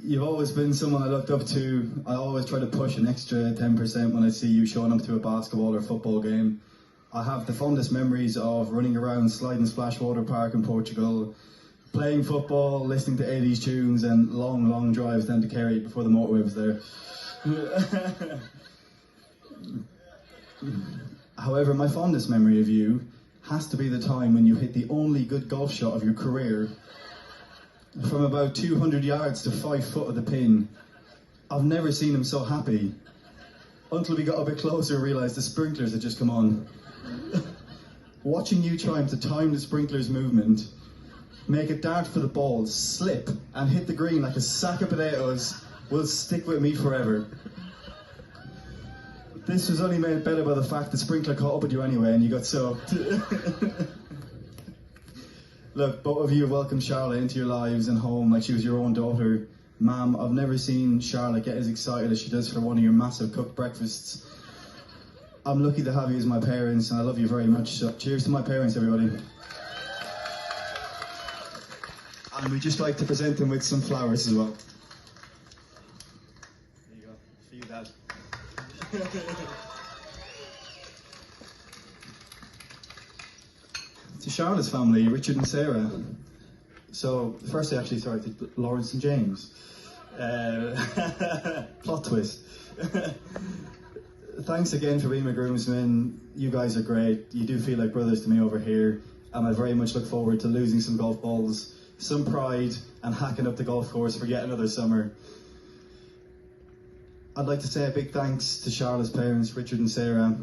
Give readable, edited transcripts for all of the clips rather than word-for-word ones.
You've always been someone I looked up to. I always try to push an extra 10% when I see you showing up to a basketball or football game. I have the fondest memories of running around Slide and Splash Water Park in Portugal, playing football, listening to 80s tunes, and long, long drives down to Kerry before the motorway was there. However, my fondest memory of you has to be the time when you hit the only good golf shot of your career from about 200 yards to 5 foot of the pin. I've never seen him so happy. Until we got a bit closer and realised the sprinklers had just come on. Watching you trying to time the sprinklers movement, make a dart for the ball, slip and hit the green like a sack of potatoes will stick with me forever. This was only made better by the fact the sprinkler caught up with you anyway and you got soaked. Look, both of you have welcomed Charlotte into your lives and home like she was your own daughter. Ma'am, I've never seen Charlotte get as excited as she does for one of your massive cooked breakfasts. I'm lucky to have you as my parents and I love you very much. So cheers to my parents, everybody. And we'd just like to present them with some flowers as well. There you go, for you, Dad. To Charlotte's family, Richard and Sarah. So, firstly, actually, sorry, to Lawrence and James. Plot twist. Thanks again for being my groomsmen. You guys are great. You do feel like brothers to me over here. And I very much look forward to losing some golf balls, some pride, and hacking up the golf course for yet another summer. I'd like to say a big thanks to Charlotte's parents, Richard and Sarah,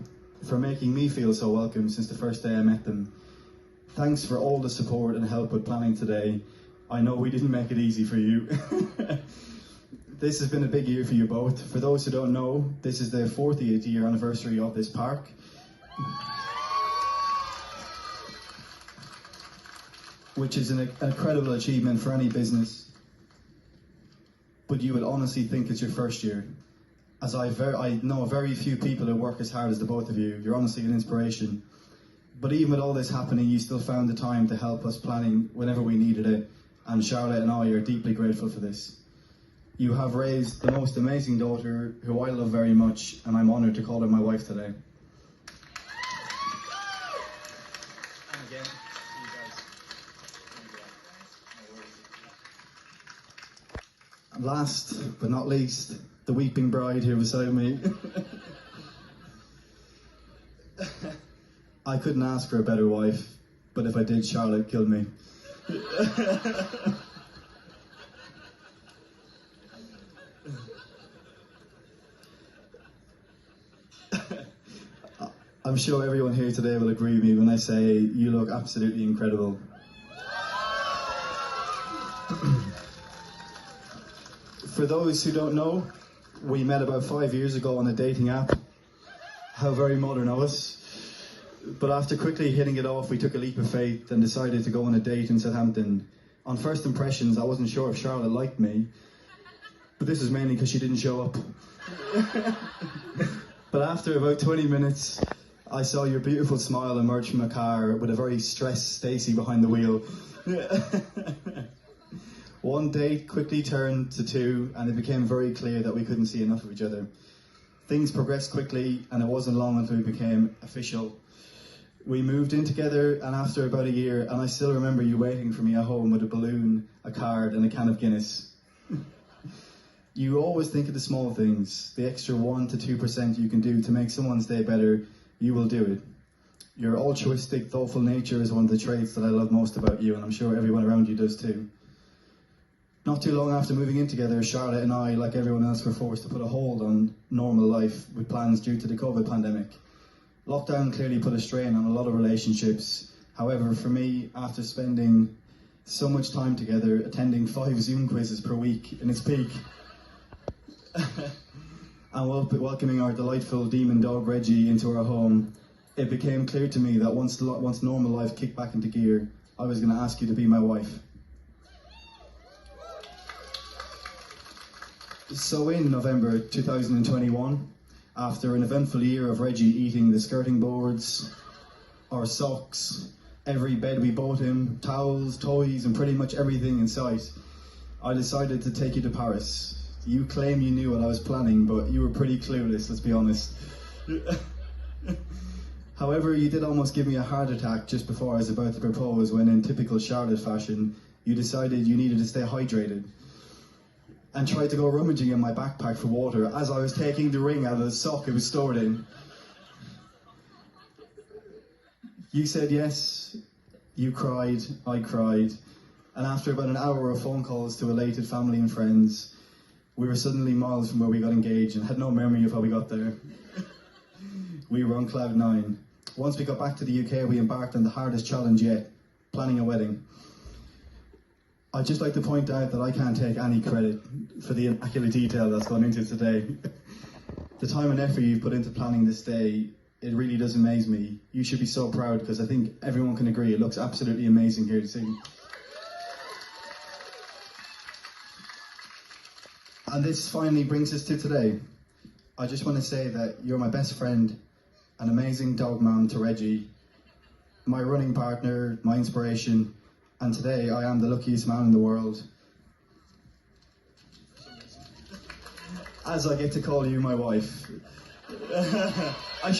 for making me feel so welcome since the first day I met them. Thanks for all the support and help with planning today. I know we didn't make it easy for you. This has been a big year for you both. For those who don't know, this is the 40th year anniversary of this park. Which is an incredible achievement for any business. But you would honestly think it's your first year. As I know very few people who work as hard as the both of you. You're honestly an inspiration. But even with all this happening, you still found the time to help us planning whenever we needed it. And Charlotte and I are deeply grateful for this. You have raised the most amazing daughter, who I love very much, and I'm honoured to call her my wife today. And again, you guys. And last but not least, the weeping bride here beside me. I couldn't ask for a better wife, but if I did, Charlotte killed me. I'm sure everyone here today will agree with me when I say you look absolutely incredible. For those who don't know, we met about 5 years ago on a dating app. How very modern of us. But after quickly hitting it off, we took a leap of faith and decided to go on a date in Southampton. On first impressions, I wasn't sure if Charlotte liked me, but this is mainly because she didn't show up. But after about 20 minutes, I saw your beautiful smile emerge from a car with a very stressed Stacey behind the wheel. One date quickly turned to two, and it became very clear that we couldn't see enough of each other. Things progressed quickly, and it wasn't long until we became official. We moved in together, and after about a year, and I still remember you waiting for me at home with a balloon, a card, and a can of Guinness. You always think of the small things, the extra 1 to 2% you can do to make someone's day better. You will do it. Your altruistic, thoughtful nature is one of the traits that I love most about you, and I'm sure everyone around you does too. Not too long after moving in together, Charlotte and I, like everyone else, were forced to put a hold on normal life with plans due to the COVID pandemic. Lockdown clearly put a strain on a lot of relationships. However, for me, after spending so much time together, attending 5 Zoom quizzes per week in its peak, and welcoming our delightful demon dog Reggie into our home, it became clear to me that once normal life kicked back into gear, I was going to ask you to be my wife. So in November 2021, after an eventful year of Reggie eating the skirting boards, our socks, every bed we bought him, towels, toys, and pretty much everything in sight. I decided to take you to Paris. You claim you knew what I was planning, but you were pretty clueless, let's be honest. However, you did almost give me a heart attack just before I was about to propose when, in typical Charlotte fashion, you decided you needed to stay hydrated and tried to go rummaging in my backpack for water as I was taking the ring out of the sock it was stored in. You said yes, you cried, I cried, and after about an hour of phone calls to elated family and friends, we were suddenly miles from where we got engaged and had no memory of how we got there. We were on cloud 9. Once we got back to the UK, we embarked on the hardest challenge yet, planning a wedding. I'd just like to point out that I can't take any credit for the immaculate detail that's gone into today. The time and effort you've put into planning this day, it really does amaze me. You should be so proud, because I think everyone can agree it looks absolutely amazing here to see. And this finally brings us to today. I just want to say that you're my best friend, an amazing dog mom to Reggie, my running partner, my inspiration, and today I am the luckiest man in the world, as I get to call you my wife.